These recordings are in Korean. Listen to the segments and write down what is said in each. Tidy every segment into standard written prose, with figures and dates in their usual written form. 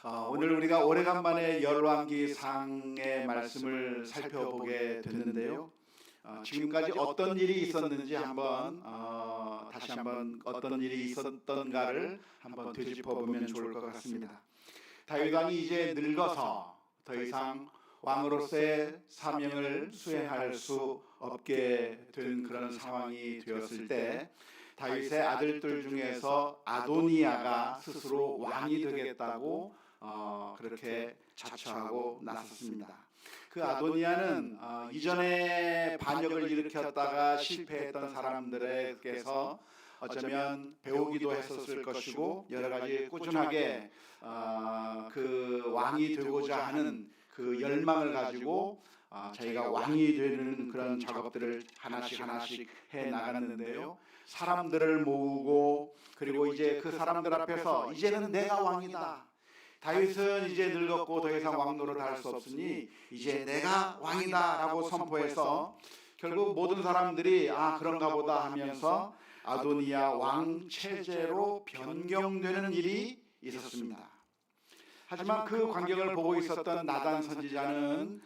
오늘 우리가 오래간만에 열왕기상의 말씀을 살펴보게 됐는데요. 지금까지 어떤 일이 있었는지 다시 한번 어떤 일이 있었던가를 한번 되짚어보면 좋을 것 같습니다. 다윗 왕이 이제 늙어서 더 이상 왕으로서의 사명을 수행할 수 없게 된 그런 상황이 되었을 때, 다윗의 아들들 중에서 아도니아가 스스로 왕이 되겠다고 그렇게 자처하고 나섰습니다. 그 아도니아는 이전에 반역을 일으켰다가 실패했던 사람들에게서 어쩌면 배우기도 했었을 것이고, 여러 가지 꾸준하게 그 왕이 되고자 하는 그 열망을 가지고 자기가 왕이 되는 그런 작업들을 하나씩 해 나갔는데요. 사람들을 모으고, 그리고 이제 그 사람들 앞에서 이제는 내가 왕이다. 다윗은 이제 늙었고 더 이상 왕 노릇할 수 없으니 이제 내가 왕이다 라고 선포해서, 결국 모든 사람들이 그런가 보다 하면서 아도니아 왕 체제로 변경되는 일이 있었습니다. 하지만 그 광경을 보고 있었던 나단 선지자는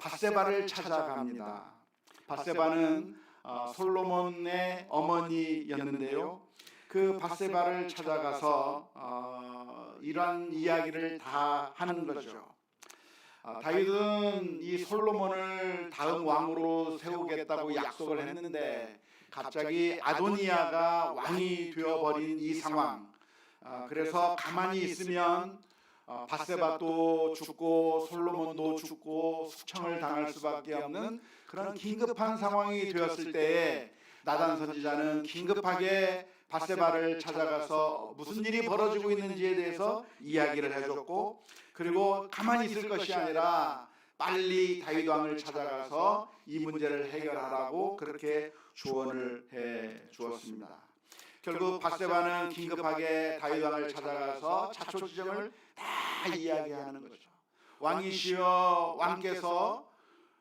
밧세바를 찾아갑니다. 밧세바는 솔로몬의 어머니였는데요. 그 밧세바를 찾아가서 이러한 이야기를 다 하는 거죠. 다윗은 이 솔로몬을 다음 왕으로 세우겠다고 약속을 했는데, 갑자기 아도니아가 왕이 되어버린 이 상황, 그래서 가만히 있으면 밧세바도 죽고 솔로몬도 죽고 숙청을 당할 수밖에 없는 그런 긴급한 상황이 되었을 때에, 나단 선지자는 긴급하게 밧세바를 찾아가서 무슨 일이 벌어지고 있는지에 대해서 이야기를 해줬고, 그리고 가만히 있을 것이 아니라 빨리 다윗 왕을 찾아가서 이 문제를 해결하라고 그렇게 조언을 해 주었습니다. 결국 밧세바는 긴급하게 다윗 왕을 찾아가서 자초지정을 다 이야기하는 거죠. 왕이시여, 왕께서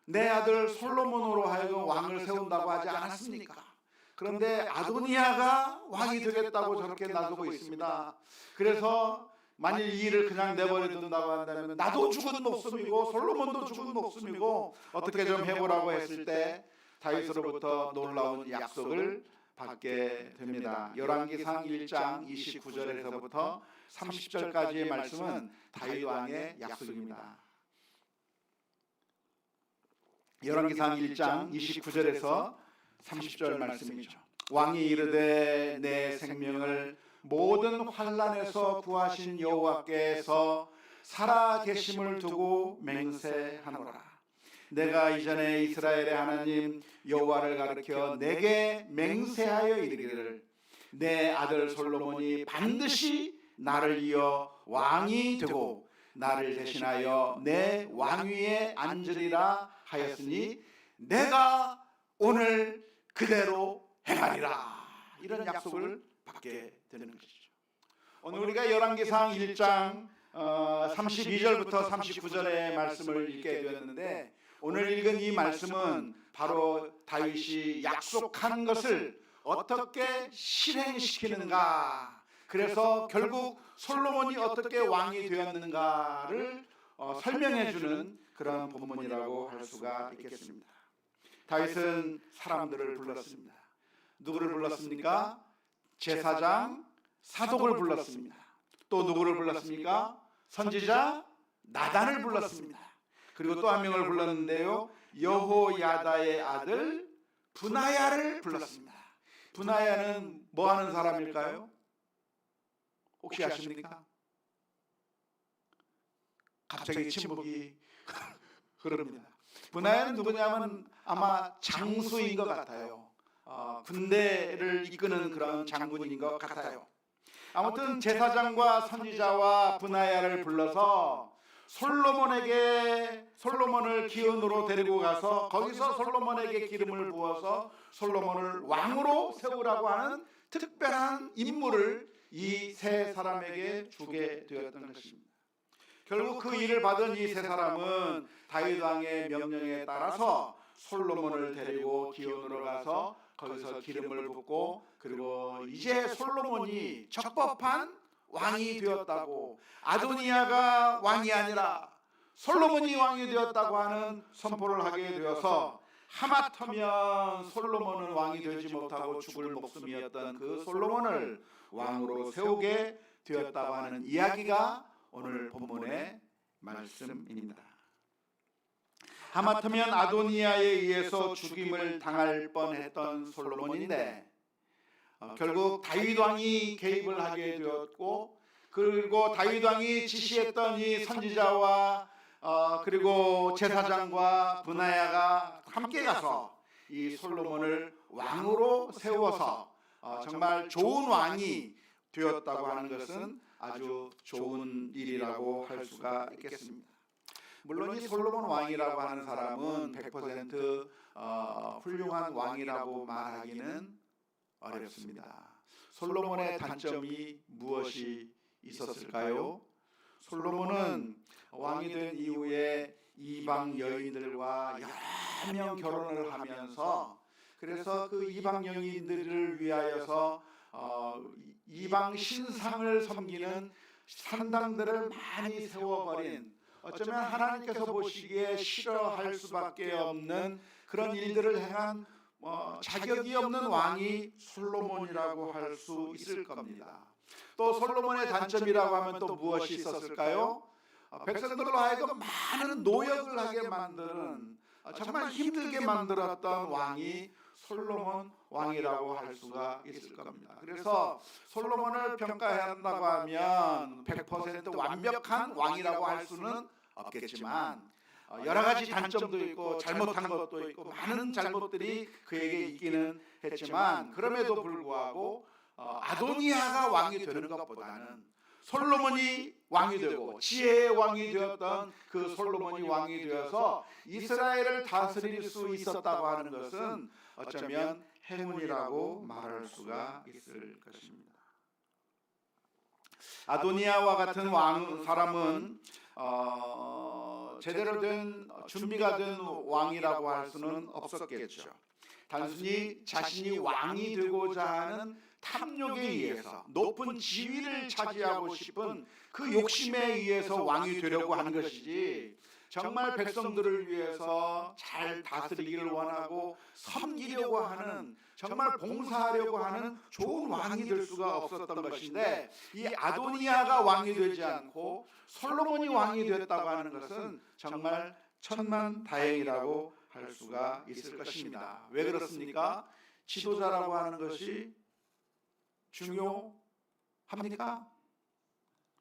내 아들 솔로몬으로 하여금 왕을 세운다고 하지 않았습니까? 그런데 아도니아가 왕이 되겠다고 저렇게 나서고 있습니다. 그래서 만일 이 일을 그냥 내버려둔다고 한다면 나도 죽은 목숨이고 솔로몬도 죽은 목숨이고 어떻게 좀 해보라고 했을 때, 다윗으로부터 놀라운 약속을 받게 됩니다. 열왕기상 1장 29절에서부터 30절까지의 말씀은 다윗 왕의 약속입니다. 열왕기상 1장 29절에서 30절 말씀이죠. 왕이 이르되 내 생명을 모든 환난에서 구하신 여호와께서 살아 계심을 두고 맹세하노라. 내가 이전에 이스라엘의 하나님 여호와를 가리켜 내게 맹세하여 이르기를, 내 아들 솔로몬이 반드시 나를 이어 왕이 되고 나를 대신하여 내 왕위에 앉으리라 하였으니 내가 오늘 그대로 행하리라. 이런 약속을 받게 되는 것이죠. 오늘 우리가 열왕기상 1장 32절부터 39절의 말씀을 읽게 되었는데, 오늘 읽은 이 말씀은 바로 다윗이 약속한 것을 어떻게 실행시키는가, 그래서 결국 솔로몬이 어떻게 왕이 되었는가를 설명해 주는 그런 본문이라고 할 수가 있겠습니다. 다윗은 사람들을 불렀습니다. 누구를 불렀습니까? 제사장 사독을 불렀습니다. 또 누구를 불렀습니까? 선지자 나단을 불렀습니다. 그리고 또 한 명을 불렀는데요, 여호야다의 아들 브나야를 불렀습니다. 브나야는 뭐 하는 사람일까요? 혹시 아십니까? 갑자기 침묵이 흐릅니다. 브나야는 누구냐면 아마 장수인 것 같아요. 군대를 이끄는 그런 장군인 것 같아요. 아무튼 제사장과 선지자와 브나야를 불러서 솔로몬을 기은으로 데리고 가서 거기서 솔로몬에게 기름을 부어서 솔로몬을 왕으로 세우라고 하는 특별한 임무를 이 세 사람에게 주게 되었던 것입니다. 결국 그 일을 받은 이 세 사람은 다윗 왕의 명령에 따라서 솔로몬을 데리고 기온으로 가서 거기서 기름을 붓고, 그리고 이제 솔로몬이 적법한 왕이 되었다고, 아도니아가 왕이 아니라 솔로몬이 왕이 되었다고 하는 선포를 하게 되어서, 하마터면 솔로몬은 왕이 되지 못하고 죽을 목숨이었던 그 솔로몬을 왕으로 세우게 되었다고 하는 이야기가 오늘 본문의 말씀입니다. 하마터면 아도니아에 의해서 죽임을 당할 뻔했던 솔로몬인데 결국 다윗 왕이 개입을 하게 되었고, 그리고 다윗 왕이 지시했던 이 선지자와 그리고 제사장과 브나야가 함께 가서 이 솔로몬을 왕으로 세워서 정말 좋은 왕이 되었다고 하는 것은 아주 좋은 일이라고 할 수가 있겠습니다. 물론 이 솔로몬 왕이라고 하는 사람은 100% 훌륭한 왕이라고 말하기는 어렵습니다. 솔로몬의 단점이 무엇이 있었을까요? 솔로몬은 왕이 된 이후에 이방 여인들과 여러 명 결혼을 하면서, 그래서 그 이방 여인들을 위하여서 이방 신상을 섬기는 산당들을 많이 세워버린, 어쩌면 하나님께서 보시기에 싫어할 수밖에 없는 그런 일들을 행한 자격이 없는 왕이 솔로몬이라고 할 수 있을 겁니다. 또 솔로몬의 단점이라고 하면 또 무엇이 있었을까요? 백성들로 하여금 많은 노역을 하게 만드는, 정말 힘들게 만들었던 왕이 솔로몬 왕이라고 할 수가 있을 겁니다. 그래서 솔로몬을 평가한다고 하면 100% 완벽한 왕이라고 할 수는 없겠지만 여러 가지 단점도 있고 잘못한 것도 있고 많은 잘못들이 그에게 있기는 했지만, 그럼에도 불구하고 아도니아가 왕이 되는 것보다는 솔로몬이 왕이 되고 지혜의 왕이 되었던 그 솔로몬이 왕이 되어서 이스라엘을 다스릴 수 있었다고 하는 것은 어쩌면 행운이라고 말할 수가 있을 것입니다. 아도니아와 같은 사람은 제대로 된 준비가 된 왕이라고 할 수는 없었겠죠. 단순히 자신이 왕이 되고자 하는 탐욕에 의해서 높은 지위를 차지하고 싶은 그 욕심에 의해서 왕이 되려고 하는 것이지, 정말 백성들을 위해서 잘 다스리기를 원하고 섬기려고 하는, 정말 봉사하려고 하는 좋은 왕이 될 수가 없었던 것인데, 이 아도니아가 왕이 되지 않고 솔로몬이 왕이 되었다고 하는 것은 정말 천만다행이라고 할 수가 있을 것입니다. 왜 그렇습니까? 지도자라고 하는 것이 중요합니까?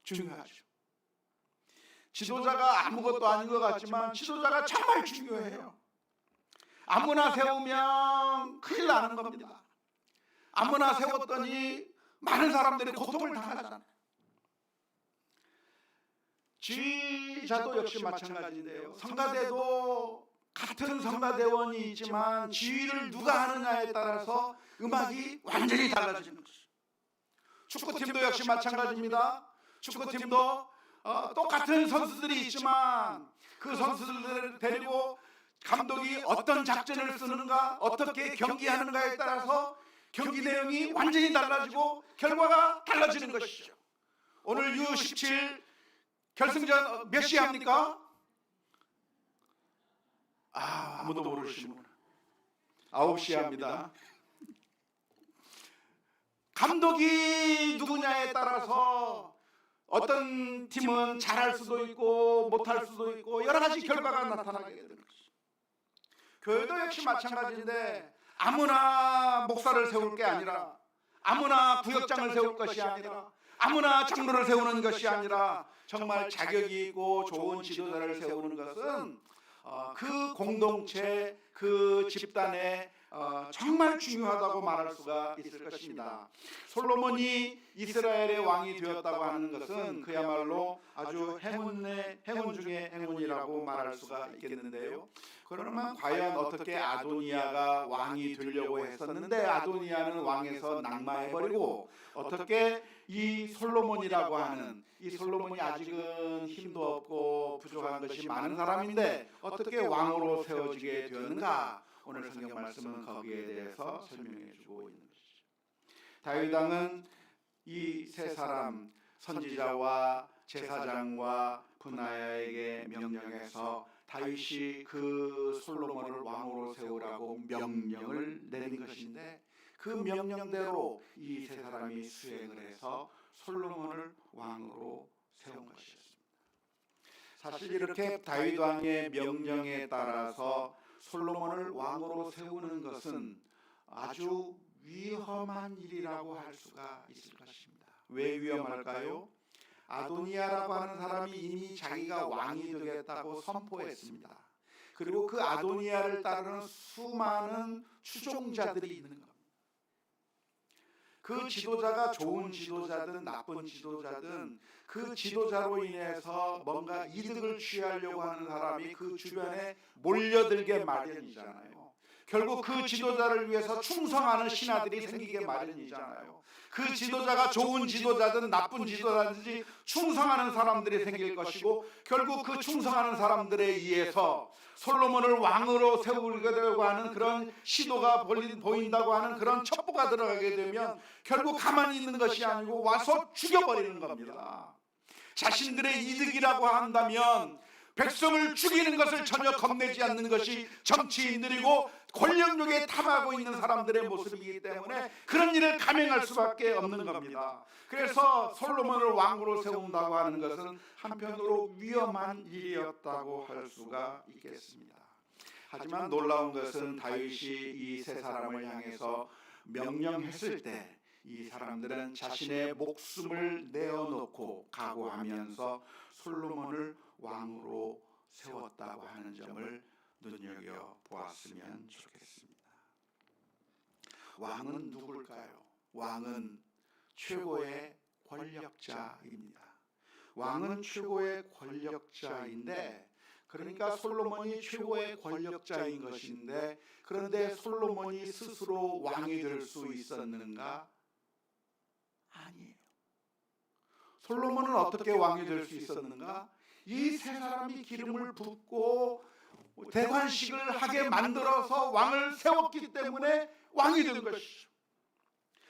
중요하죠. 지도자가 아무것도 아닌 것 같지만 지도자가 정말 중요해요. 아무나 세우면 큰일 나는 겁니다. 아무나 세웠더니 많은 사람들이 고통을 당하잖아요. 지휘자도 역시 마찬가지인데요. 성가대도 같은 성가대원이 있지만 지휘를 누가 하느냐에 따라서 음악이 완전히 달라지는 것이죠. 축구팀도 역시 마찬가지입니다. 축구팀도 똑같은 선수들이 있지만 그 선수들을 데리고 감독이 어떤 작전을 쓰는가, 어떻게 경기하는가에 따라서 경기 내용이 완전히 달라지고 결과가 달라지는 것이죠. 오늘 U17 결승전 몇 시에 합니까? 아무도 모르시는구나. 9시에 합니다. 감독이 누구냐에 따라서 어떤 팀은 잘할 수도 있고 못할 수도 있고 여러 가지 결과가 나타나게 되는 것이죠. 교회도 역시 마찬가지인데 아무나 목사를 세울 게 아니라, 아무나 구역장을 세울 것이 아니라, 아무나 장로를 세우는 것이 아니라 정말 자격이 있고 좋은 지도자를 세우는 것은 그 공동체, 그 집단에 정말 중요하다고 말할 수가 있을 것입니다. 솔로몬이 이스라엘의 왕이 되었다고 하는 것은 그야말로 아주 행운 중에 행운이라고 말할 수가 있겠는데요. 그러면 과연 어떻게 아도니아가 왕이 되려고 했었는데 아도니아는 왕에서 낙마해버리고, 어떻게 이 솔로몬이라고 하는, 이 솔로몬이 아직은 힘도 없고 부족한 것이 많은 사람인데 어떻게 왕으로 세워지게 되었는가? 오늘 성경 말씀은 거기에 대해서 설명해 주고 있는 것이죠. 다윗 왕은 이 세 사람, 선지자와 제사장과 브나야에게 명령해서 다윗이 그 솔로몬을 왕으로 세우라고 명령을 내린 것인데, 그 명령대로 이 세 사람이 수행을 해서 솔로몬을 왕으로 세운 것이었습니다. 사실 이렇게 다윗 왕의 명령에 따라서 솔로몬을 왕으로 세우는 것은 아주 위험한 일이라고 할 수가 있을 것입니다. 왜 위험할까요? 아도니아라고 하는 사람이 이미 자기가 왕이 되겠다고 선포했습니다. 그리고 그 아도니아를 따르는 수많은 추종자들이 있는 겁니다. 그 지도자가 좋은 지도자든 나쁜 지도자든 그 지도자로 인해서 뭔가 이득을 취하려고 하는 사람이 그 주변에 몰려들게 마련이잖아요. 결국 그 지도자를 위해서 충성하는 신하들이 생기게 마련이잖아요. 그 지도자가 좋은 지도자든 나쁜 지도자든지 충성하는 사람들이 생길 것이고, 결국 그 충성하는 사람들에 의해서 솔로몬을 왕으로 세우려고 하는 그런 시도가 보인다고 하는 그런 첩보가 들어가게 되면 결국 가만히 있는 것이 아니고 와서 죽여버리는 겁니다. 자신들의 이득이라고 한다면 백성을 죽이는 것을 전혀 겁내지 않는 것이 정치인들이고 권력욕에 탐하고 있는 사람들의 모습이기 때문에 그런 일을 감행할 수밖에 없는 겁니다. 그래서 솔로몬을 왕으로 세운다고 하는 것은 한편으로 위험한 일이었다고 할 수가 있겠습니다. 하지만 놀라운 것은 다윗이 이 세 사람을 향해서 명령했을 때 이 사람들은 자신의 목숨을 내어놓고 각오하면서 솔로몬을 왕으로 세웠다고 하는 점을 눈여겨보았으면 좋겠습니다. 왕은 누굴까요? 왕은 최고의 권력자입니다. 왕은 최고의 권력자인데, 그러니까 솔로몬이 최고의 권력자인 것인데, 그런데 솔로몬이 스스로 왕이 될 수 있었는가? 아니에요. 솔로몬은 어떻게 왕이 될 수 있었는가? 이 세 사람이 기름을 붓고 대관식을 하게 만들어서 왕을 세웠기 때문에 왕이 된 것이죠.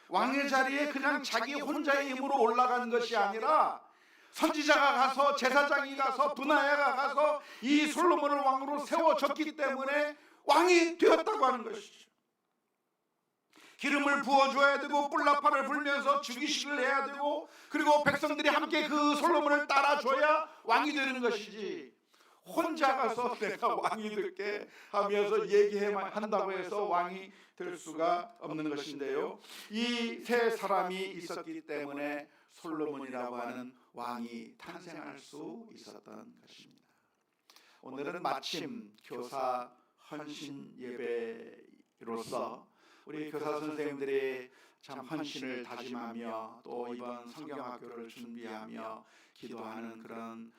왕의 자리에 그냥 자기 혼자의 힘으로 올라간 것이 아니라 선지자가 가서, 제사장이 가서, 브나야가 가서 이 솔로몬을 왕으로 세워줬기 때문에 왕이 되었다고 하는 것이죠. 기름을 부어줘야 되고 뿔나팔을 불면서 주기식을 해야 되고, 그리고 백성들이 함께 그 솔로몬을 따라줘야 왕이 되는 것이지, 혼자 가서 내가 왕이 될게 하면서 얘기한다고 해서 왕이 될 수가 없는 것인데요. 이 세 사람이 있었기 때문에 솔로몬이라고 하는 왕이 탄생할 수 있었던 것입니다. 오늘은 마침 교사 헌신 예배로서 우리 교사 선생님들이 참 헌신을 다짐하며 또 이번 성경학교를 준비하며 기도하는 그런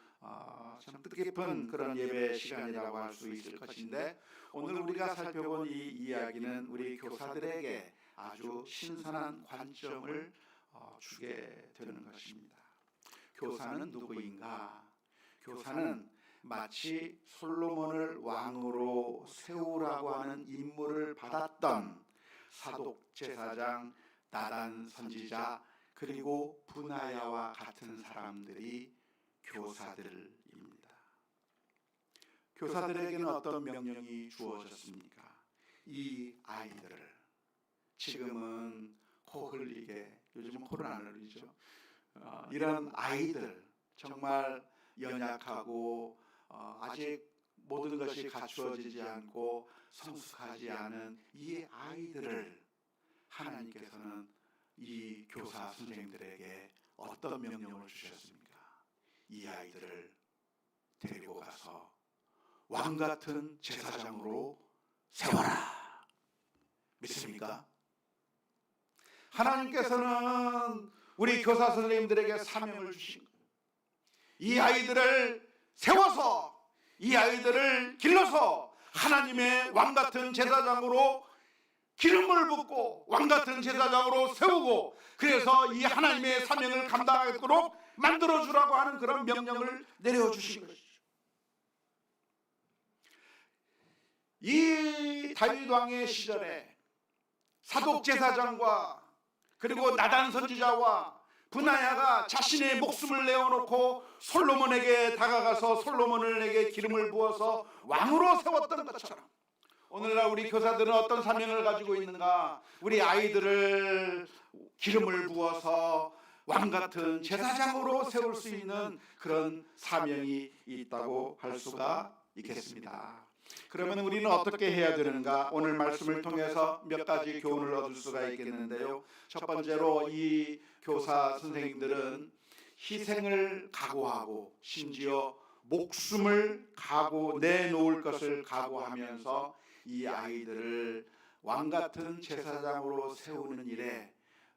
참 뜻깊은 그런 예배 시간이라고 할 수 있을 것인데, 오늘 우리가 살펴본 이 이야기는 우리 교사들에게 아주 신선한 관점을 주게 되는 것입니다. 교사는 누구인가? 교사는 마치 솔로몬을 왕으로 세우라고 하는 임무를 받았던 사독 제사장, 나단 선지자, 그리고 브나야와 같은 사람들이 교사들입니다. 교사들에게는 어떤 명령이 주어졌습니까? 이 아이들을, 지금은 코 흘리게, 요즘은 코를 안 흘리죠. 이런 아이들, 정말 연약하고 아직 모든 것이 갖추어지지 않고 성숙하지 않은 이 아이들을 하나님께서는 이 교사 선생님들에게 어떤 명령을 주셨습니까? 이 아이들을 데리고 가서 왕 같은 제사장으로 세워라. 믿습니까? 하나님께서는 우리 교사 선생님들에게 사명을 주신 거예요. 이 아이들을 세워서, 이 아이들을 길러서 하나님의 왕 같은 제사장으로 기름을 붓고 왕 같은 제사장으로 세우고, 그래서 이 하나님의 사명을 감당하도록 만들어주라고 하는 그런 명령을 내려주신 것이죠. 이 다윗 왕의 시절에 사독 제사장과 그리고 나단 선지자와 브나야가 자신의 목숨을 내어놓고 솔로몬에게 다가가서 솔로몬에게 기름을 부어서 왕으로 세웠던 것처럼 오늘날 우리 교사들은 어떤 사명을 가지고 있는가? 우리 아이들을 기름을 부어서 왕같은 제사장으로 세울 수 있는 그런 사명이 있다고 할 수가 있겠습니다. 그러면 우리는 어떻게 해야 되는가? 오늘 말씀을 통해서 몇 가지 교훈을 얻을 수가 있겠는데요. 첫 번째로 이 교사 선생님들은 희생을 각오하고 심지어 목숨을 내놓을 것을 각오하면서 이 아이들을 왕같은 제사장으로 세우는 일에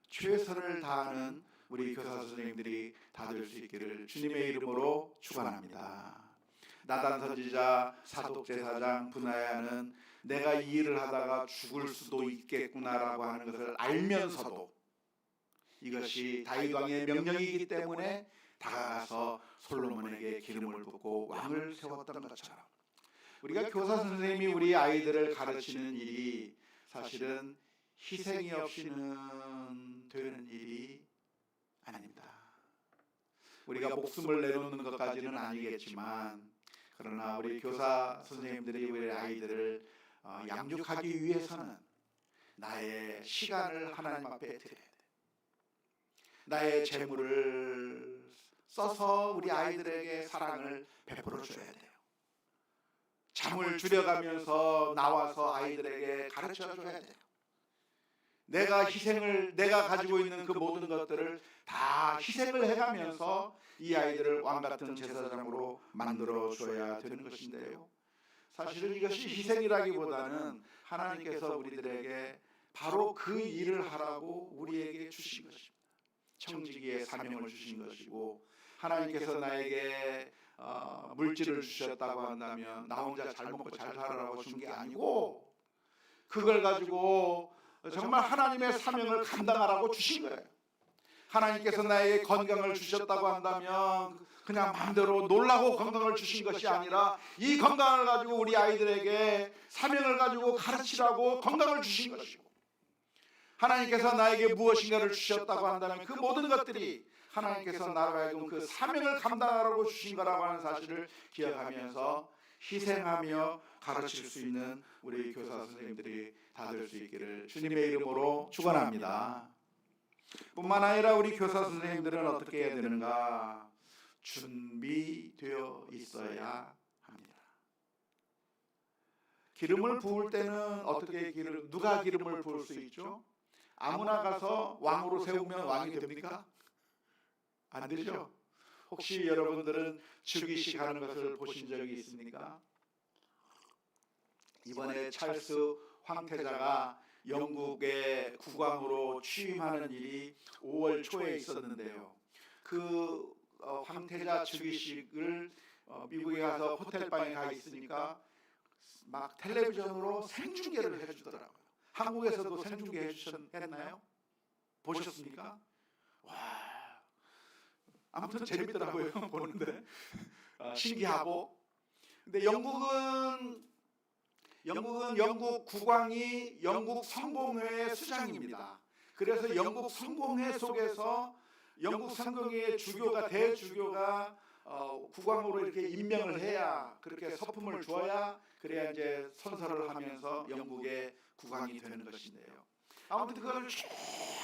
최선을 다하는 우리 교사 선생님들이 다 될 수 있기를 주님의 이름으로 축원합니다. 나단 선지자, 사독 제사장, 브나야는 내가 이 일을 하다가 죽을 수도 있겠구나라고 하는 것을 알면서도 이것이 다윗 왕의 명령이기 때문에 다가가서 솔로몬에게 기름을 붓고 왕을 세웠던 것처럼 우리가 교사 선생님이 우리 아이들을 가르치는 일이 사실은 희생이 없이는 되는 일이 아닙니다. 우리가 목숨을 내놓는 것까지는 아니겠지만 그러나 우리 교사 선생님들이 우리 아이들을 양육하기 위해서는 나의 시간을 하나님 앞에 드려야 돼. 나의 재물을 써서 우리 아이들에게 사랑을 베풀어 줘야 돼요. 잠을 줄여가면서 나와서 아이들에게 가르쳐 줘야 돼요. 내가 가지고 있는 그 모든 것들을 다 희생을 해가면서 이 아이들을 왕같은 제사장으로 만들어 줘야 되는 것인데요. 사실은 이것이 희생이라기보다는 하나님께서 우리들에게 바로 그 일을 하라고 우리에게 주신 것입니다. 청지기의 사명을 주신 것이고 하나님께서 나에게 물질을 주셨다고 한다면 나 혼자 잘 먹고 잘 살아라고 준 게 아니고 그걸 가지고 정말 하나님의 사명을 감당하라고 주신 거예요. 하나님께서 나에게 건강을 주셨다고 한다면 그냥 마음대로 놀라고 건강을 주신 것이 아니라 이 건강을 가지고 우리 아이들에게 사명을 가지고 가르치라고 건강을 주신 것이고 하나님께서 나에게 무엇인가를 주셨다고 한다면 그 모든 것들이 하나님께서 나로 하여금 그 사명을 감당하라고 주신 거라고 하는 사실을 기억하면서 희생하며 가르칠 수 있는 우리 교사 선생님들이 다 될 수 있기를 주님의 이름으로 축원합니다. 뿐만 아니라 우리 교사 선생님들은 어떻게 해야 되는가? 준비되어 있어야 합니다. 기름을 부을 때는 어떻게 누가 기름을 부을 수 있죠? 아무나 가서 왕으로 세우면 왕이 됩니까? 안 되죠? 혹시 여러분들은 즉위식 하는 것을 보신 적이 있습니까? 이번에 찰스 황태자가 영국의 국왕으로 취임하는 일이 5월 초에 있었는데요. 그 황태자 즉위식을 미국에 가서 호텔방에 가 있으니까 막 텔레비전으로 생중계를 해주더라고요. 한국에서도 생중계 해주셨나요? 보셨습니까? 와, 아무튼 재밌더라고요. 보는데 신기하고. 근데 영국은 영국 국왕이 영국 성공회의 수장입니다. 그래서 영국 성공회 속에서 영국 성공회의 대주교가 국왕으로 이렇게 임명을 해야 그렇게 서품을 주어야 그래야 이제 선서를 하면서 영국의 국왕이 되는 것인데요. 아무튼 그걸 쭉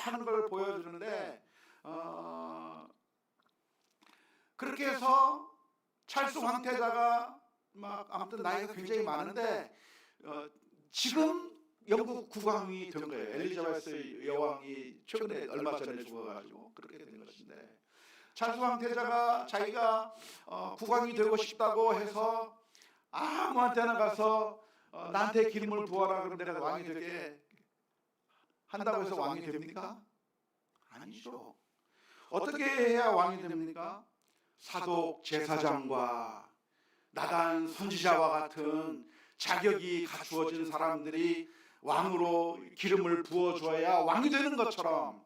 하는 걸 보여주는데 그렇게 해서 찰스 황태자가 막 아무튼 나이가 굉장히 많은데 지금 영국 국왕이 된 거예요. 엘리자베스 여왕이 최근에 얼마 전에 죽어가지고 그렇게 된 것인데 찰스 황태자가 자기가 국왕이 되고 싶다고 해서 아무한테나 가서 나한테 기름을 부어라 그러면 내가 왕이 되게 한다고 해서 왕이 됩니까? 아니죠. 어떻게 해야 왕이 됩니까? 사독 제사장과 나단 선지자와 같은 자격이 갖추어진 사람들이 왕으로 기름을 부어줘야 왕이 되는 것처럼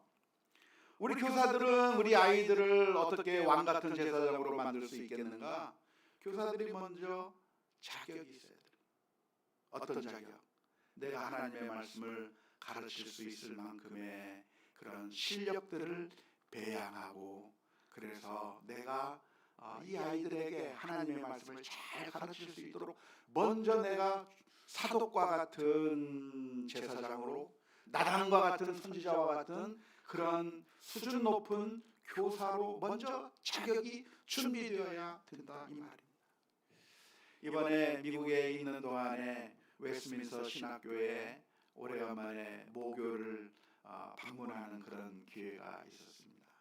우리 교사들은 우리 아이들을 어떻게 왕같은 제사장으로 만들 수 있겠는가? 교사들이 먼저 자격이 있어야 돼요. 어떤 자격? 내가 하나님의 말씀을 가르칠 수 있을 만큼의 그런 실력들을 배양하고, 그래서 내가 이 아이들에게 하나님의 말씀을 잘 가르칠 수 있도록 먼저 내가 사독과 같은 제사장으로, 나단과 같은 선지자와 같은 그런 수준 높은 교사로 먼저 자격이 준비되어야 된다, 이 말입니다. 이번에 미국에 있는 동안에 웨스트민스터 신학교에 오래간만에 모교를 방문하는 그런 기회가 있었습니다.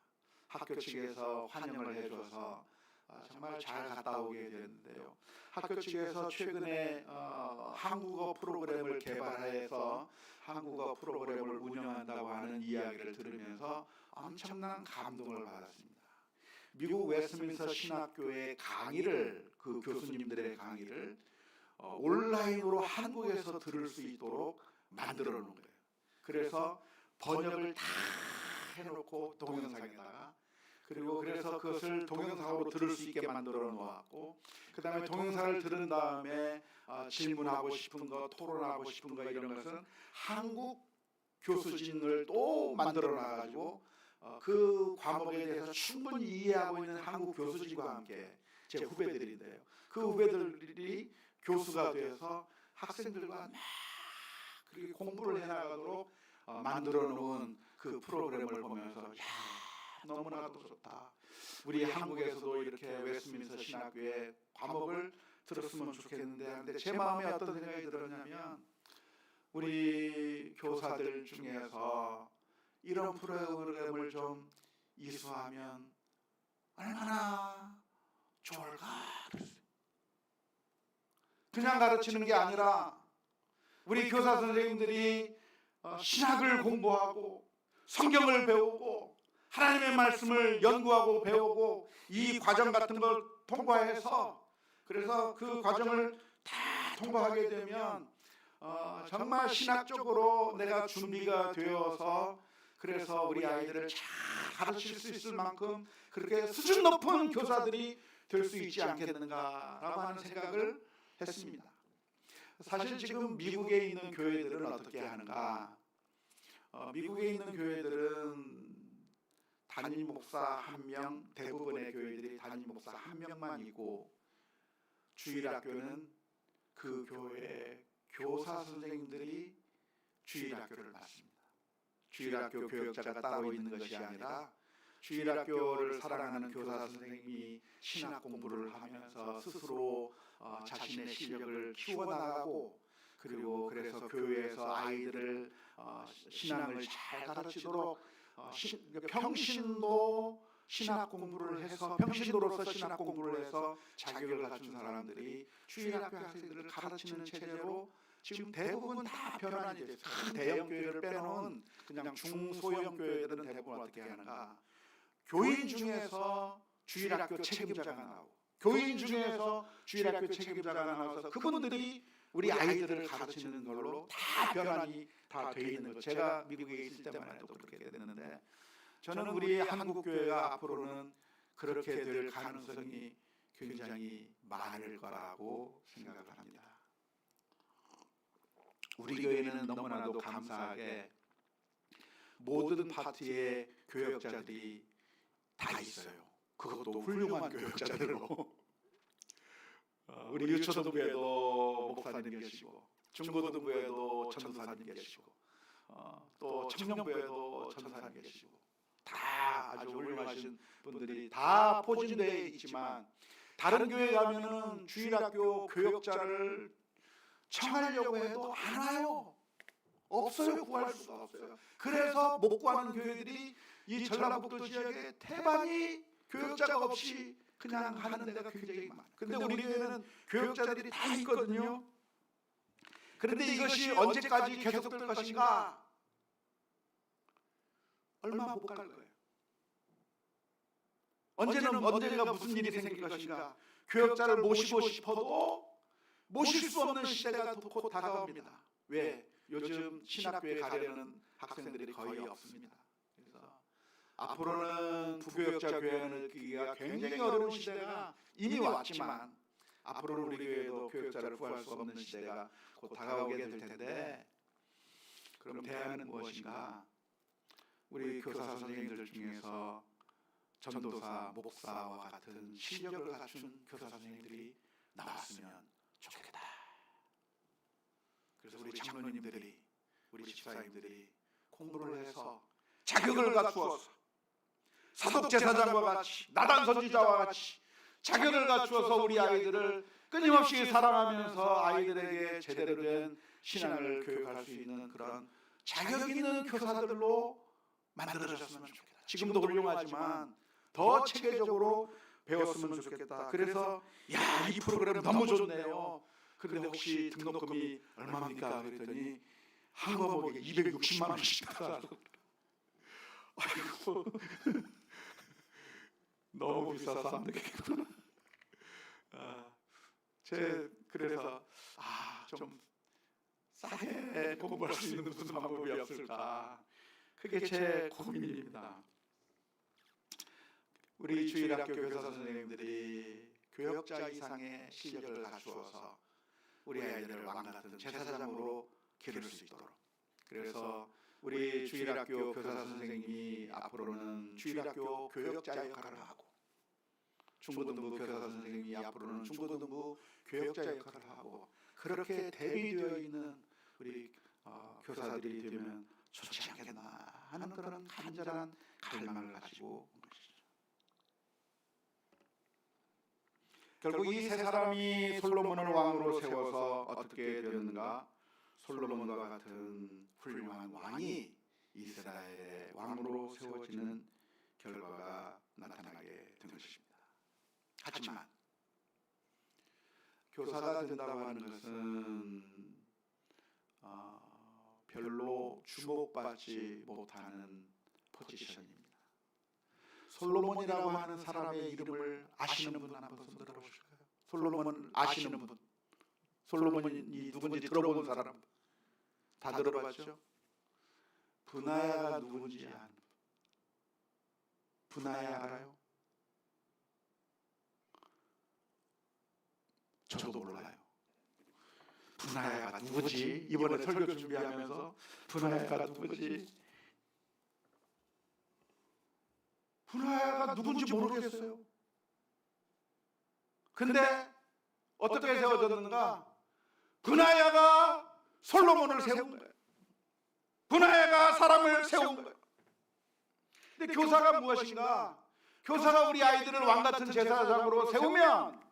학교 측에서 환영을 해줘서 정말 잘 갔다 오게 됐는데요. 학교 측에서 최근에 한국어 프로그램을 개발해서 한국어 프로그램을 운영한다고 하는 이야기를 들으면서 엄청난 감동을 받았습니다. 미국 웨스트민스터 신학교의 강의를, 그 교수님들의 강의를 온라인으로 한국에서 들을 수 있도록 만들어 놓은 거예요. 그래서 번역을 다 해놓고 동영상에다가, 그리고 그래서 그것을 동영상으로 들을 수 있게 만들어 놓았고, 그 다음에 동영상을 들은 다음에 질문하고 싶은 거, 토론하고 싶은 거, 이런 것은 한국 교수진을 또 만들어 놔가지고 그 과목에 대해서 충분히 이해하고 있는 한국 교수진과 함께, 제 후배들인데요, 그 후배들이 교수가 되어서 학생들과 막 그렇게 공부를 해나가도록 만들어 놓은 그 프로그램을 보면서 너무나도 좋다. 우리 한국에서도 이렇게 웨스트민스터 신학교의 과목을 들었으면 좋겠는데, 근데 제 마음에 어떤 생각이 들었냐면, 우리 교사들 중에서 이런 프로그램을 좀 이수하면 얼마나 좋을까 그랬어요. 그냥 가르치는 게 아니라 우리 교사 선생님들이 신학을 공부하고 성경을 배우고 하나님의 말씀을 연구하고 배우고 이 과정 같은 걸 통과해서, 그래서 그 과정을 다 통과하게 되면 정말 신학적으로 내가 준비가 되어서, 그래서 우리 아이들을 잘 가르칠 수 있을 만큼 그렇게 수준 높은 교사들이 될 수 있지 않겠는가라고 하는 생각을 했습니다. 사실 지금 미국에 있는 교회들은 어떻게 하는가? 미국에 있는 교회들은 담임 목사 1명, 대부분의 교회들이 담임 목사 1명만이고, 주일학교는 그 교회 교사 선생님들이 주일학교를 맡습니다. 주일학교 교역자가 따로 있는 것이 아니라 주일학교를 사랑하는 교사 선생님이 신학 공부를 하면서 스스로 자신의 실력을 키워나가고, 그리고 그래서 교회에서 아이들을 신앙을 잘 가르치도록 평신도 신학 공부를 해서, 평신도로서 신학 공부를 해서 자격을 갖춘 사람들이 주일학교 학생들을 가르치는 체제로 지금 대부분 다 변환이 됐어요. 큰 대형 교회를 빼놓은 그냥 중소형 교회들은 대부분 어떻게 하는가? 교인 중에서 주일학교 책임자가 나오고, 교인 중에서 주일학교 책임자가 나와서 그분들이 우리 아이들을 가르치는 걸로 다 변환이 다 돼 있는 거. 제가 미국에 있을 때만 해도 그렇게 됐는데, 저는 우리 한국 교회가 앞으로는 그렇게 될 가능성이 굉장히 많을 거라고 생각을 합니다. 우리 교회는 너무나도 감사하게 모든 파트의 교역자들이 다 있어요. 그것도 훌륭한 교역자들로. 우리 유초등부에도 목사님 계시고, 중고등부에도 전도사님 계시고, 또 청년부에도 전도사님 계시고, 다 아주 훌륭하신 분들이 다 포진되어 있지만, 다른 교회 가면은 주일학교 교역자를 청하려고 해도 안 와요. 없어요. 구할 수가 없어요. 그래서 못 구하는 교회들이 이 전라북도 지역에 태반이 교역자가 없이 그냥 하는 데가 굉장히 많아요. 그런데 우리 교회는 교역자들이 다 있거든요. 그런데 이것이 언제까지 계속될 것인가? 얼마 못 갈 거예요. 언젠가 무슨 일이 생길 것인가? 교역자를 모시고 싶어도 모실 수 없는 시대가 곧 다가옵니다. 왜? 요즘 신학교에 가려는 학생들이 거의 없습니다. 그래서 앞으로는 부교역자 교회를 얻기가 굉장히 어려운 시대가 이미 왔지만, 앞으로는 우리 교회도 교역자를 구할 수 없는 시대가 곧 다가오게 될 텐데, 그럼 대안은 무엇인가? 우리 교사 선생님들 중에서 전도사, 목사와 같은 실력을 갖춘 교사 선생님들이 나왔으면 좋겠다. 그래서 우리 장로님들이, 우리 집사님들이 공부를 해서 자격을 갖추어서 사독제사장과 같이, 나단 선지자와 같이 자격을 갖추어서 우리 아이들을 끊임없이 사랑하면서 아이들에게 제대로 된 신앙을 교육할 수 있는 그런 자격 있는 교사들로 만들어졌으면 좋겠다. 지금도 훌륭하지만 더 체계적으로 배웠으면 좋겠다. 그래서 야, 이 프로그램 너무 좋네요. 그런데 혹시 등록금이 얼마입니까? 그랬더니 한 과목에 260만 원씩 받아서 아이고 너무 비싸서 안 되겠구나. 그래서 좀 싸게 공부할 수 있는 무슨 방법이 없을까? 그게 제 고민입니다. 우리 주일학교 교사 선생님들이 교역자 이상의 실력을 갖추어서 우리 아이들을 왕 같은 제사장으로 기를 수 있도록, 그래서 우리 주일학교 교사 선생님이 앞으로는 주일학교 교역자 역할을 하고, 중고등부 교사 선생님이 앞으로는 중고등부 교역자 역할을 하고, 그렇게 대비되어 있는 우리 교사들이 되면 좋지 않겠나 하는 그런 간절한 갈망을 가지고 온 것이죠. 결국 이 세 사람이 솔로몬을 왕으로 세워서 어떻게 되었는가? 솔로몬과 같은 훌륭한 왕이 이스라엘의 왕으로 세워지는 결과가 나타나게 된 것입니다. 하지만 교사가 된다고 하는 것은 별로 주목받지 못하는 포지션입니다. 솔로몬이라고 하는 사람의 이름을 아시는 분 한번 손 들어보실까요? 솔로몬 아시는 분, 솔로몬이 누군지 들어본 사람 다 들어봤죠? 브나야가 누군지 아는 분. 브나야 알아요? 저도 몰라요. 브나야가 누구지? 이번에 설교 준비하면서 브나야가 누구지? 브나야가 누군지 모르겠어요. 근데 어떻게 세워졌는가? 브나야가 솔로몬을 세운 거예요. 브나야가 사람을 세운 거예요. 근데 교사가 무엇인가? 교사가 우리 아이들을 왕같은 제사장으로 세우면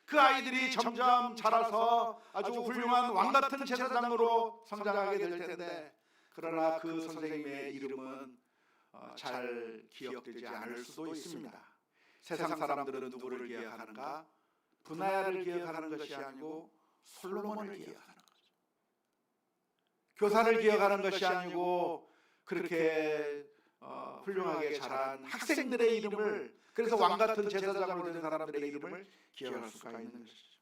그 아이들이 점점 자라서 아주 훌륭한 왕같은 제사장으로 성장하게 될 텐데, 그러나 그 선생님의 이름은 잘 기억되지 않을 수도 있습니다. 세상 사람들은 누구를 기억하는가? 브나야를 기억하는 것이 아니고 솔로몬을 기억하는 거죠. 교사를 기억하는 것이 아니고 그렇게 훌륭하게 자란 학생들의 이름을, 그래서 왕같은 제사장으로 된 사람들의 이름을 기억할 수가 있는 것이죠.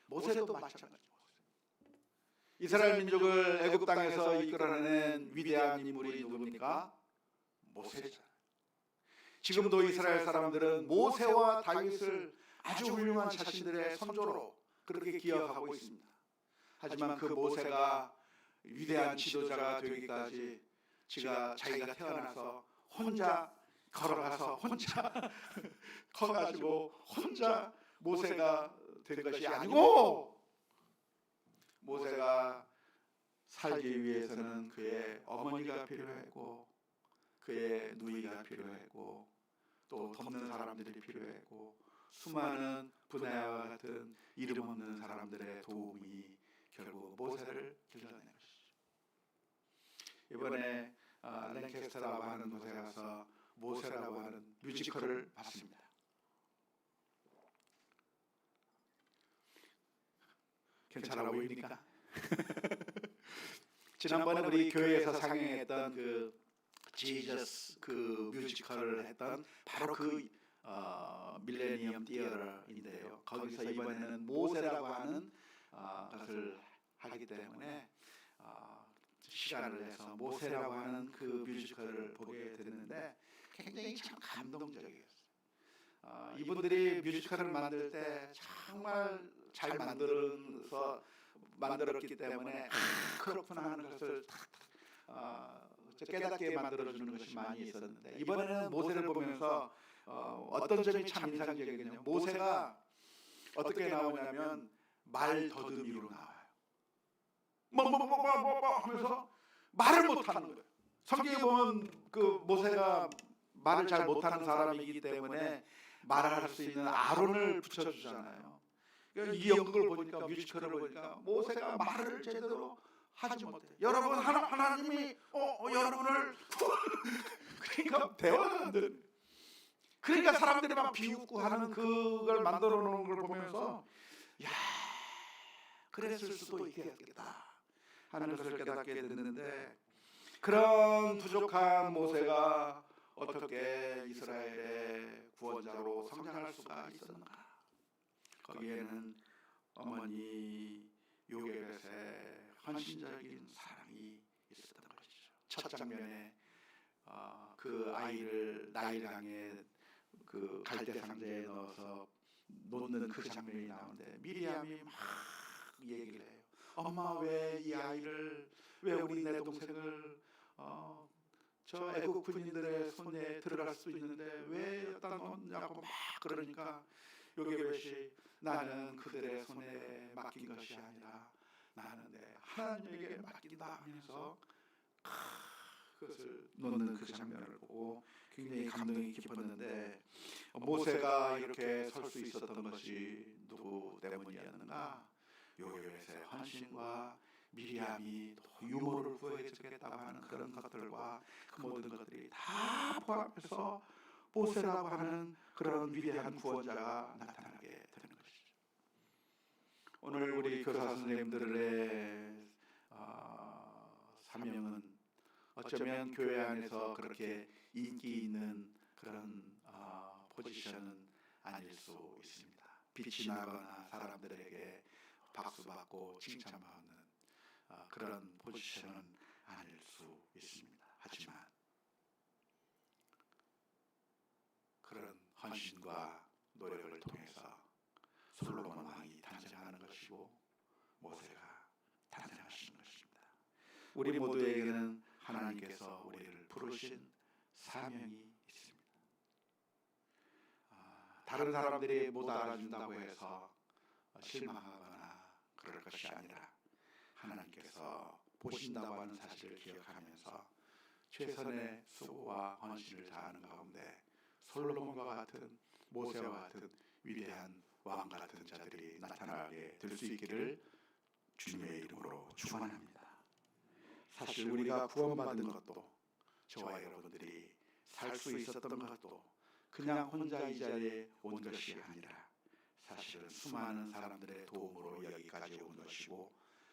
모세도 마찬가지입니다. 이스라엘 민족을 애굽 땅에서 이끌어낸 위대한 인물이 누굽니까? 모세잖아요. 지금도 이스라엘 사람들은 모세와 다윗을 아주 훌륭한 자신들의 선조로 그렇게 기억하고 있습니다. 하지만 그 모세가 위대한 지도자가 되기까지 자기가 태어나서 혼자 걸어가서 혼자 커가지고 혼자 모세가 된 것이 아니고, 모세가 살기 위해서는 그의 어머니가 필요했고, 그의 누이가 필요했고, 또 돕는 사람들이 필요했고, 수많은 브나야와 같은 이름 없는 사람들의 도움이 결국 모세를 길러낸 것이죠. 이번에 랭캐스터라고 하는 곳에 가서 모세라고 하는 뮤지컬을 봤습니다. 괜찮아 보입니까? 지난번에 우리 교회에서 상영했던 그 지저스 그 뮤지컬을 했던 바로 그 밀레니엄 티어터인데요. 거기서 이번에는 모세라고 하는 것을 하기 때문에 시간을 내서 모세라고 하는 그 뮤지컬을 보게 됐는데 굉장히 참 감동적이었어요. 이분들이 뮤지컬을 만들 때 정말 잘 만들었기 때문에 그렇구나 하는 것을 깨닫게 만들어주는 것이 많이 있었는데 이번에는 모세를 보면서 어떤 점이 참 인상적이냐면 모세가 어떻게 나오냐면 말 더듬이로 나와요. 뭐 하면서 말을 못하는 거예요. 성경에 보면 그 모세가 말을 잘 못하는 사람이기 때문에 말을 할 수 있는 아론을 붙여주잖아요. 이 연극을 보니까 뮤지컬을 보니까 모세가 말을 제대로 하지 못해. 여러분 하나님이 여러분을 그러니까 대화가 안 되는. 그러니까 사람들이 막 비웃고 하는 그걸 만들어 놓은 걸 보면서 야 그랬을 수도 있겠다 하는 것을 깨닫게 됐는데 그런 부족한 모세가 어떻게 이스라엘의 구원자로 성장할 수가 있었는가? 거기에는 어머니 요게벳의 헌신적인 사랑이 있었던 것이죠. 첫 장면에 그 아이를 나일강에 그 갈대 상자에 넣어서 놓는 그 장면이 나오는데 미리암이 막 얘기를 해요. 엄마 왜 이 아이를 왜 우리 내 동생을 저 애국 군인들의 손에 들어갈 수 있는데 왜 여기다 놓냐고 막 그러니까 요게벳이 나는 그들의 손에 맡긴 것이 아니라 나는 내 하나님에게 맡긴다 하면서 그것을 놓는 그 장면을 보고 굉장히 감동이 깊었는데 모세가 이렇게 설 수 있었던 것이 누구 때문이었는가? 요게벳의 헌신과 미리암이 유모를 구해주겠다고 하는 그런 것들과 그 모든 것들이 다 포함해서 모세라고 하는 그런 위대한 구원자가 나타나게 되는 것이죠. 오늘 우리 교사 선생님들의 사명은 어쩌면 교회 안에서 그렇게 인기 있는 그런 포지션은 아닐 수 있습니다. 빛이 나거나 사람들에게 박수받고 칭찬받는 그런 포지션은 아닐 수 있습니다. 하지만 그런 헌신과 노력을 통해서 솔로몬 왕이 탄생하는 것이고 모세가 탄생하시는 것입니다. 우리 모두에게는 하나님께서 우리를 부르신 사명이 있습니다. 다른 사람들이 못 알아준다고 해서 실망하거나 그럴 것이 아니라 하나님께서 보신다고 하는 사실을 기억하면서 최선의 수고와 헌신을 다하는 가운데 솔로몬과 같은 모세와 같은 위대한 왕 같은 자들이 나타나게 될 수 있기를 주님의 이름으로 축원합니다. 사실 우리가 구원받은 것도 저와 여러분들이 살 수 있었던 것도 그냥 혼자 이 자리에 온 것이 아니라 사실은 수많은 사람들의 도움으로 여기까지 온 것이고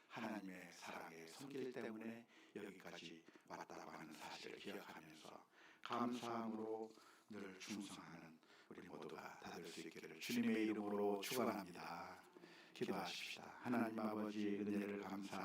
하나님의 사랑의 손길 때문에 여기까지 왔다고 하는 사실을 기억하면서 감사함으로 늘 충성하는 우리 모두가 다 될 수 있기를 주님의 이름으로 축원합니다. 기도하십시다. 하나님 아버지 은혜를 감사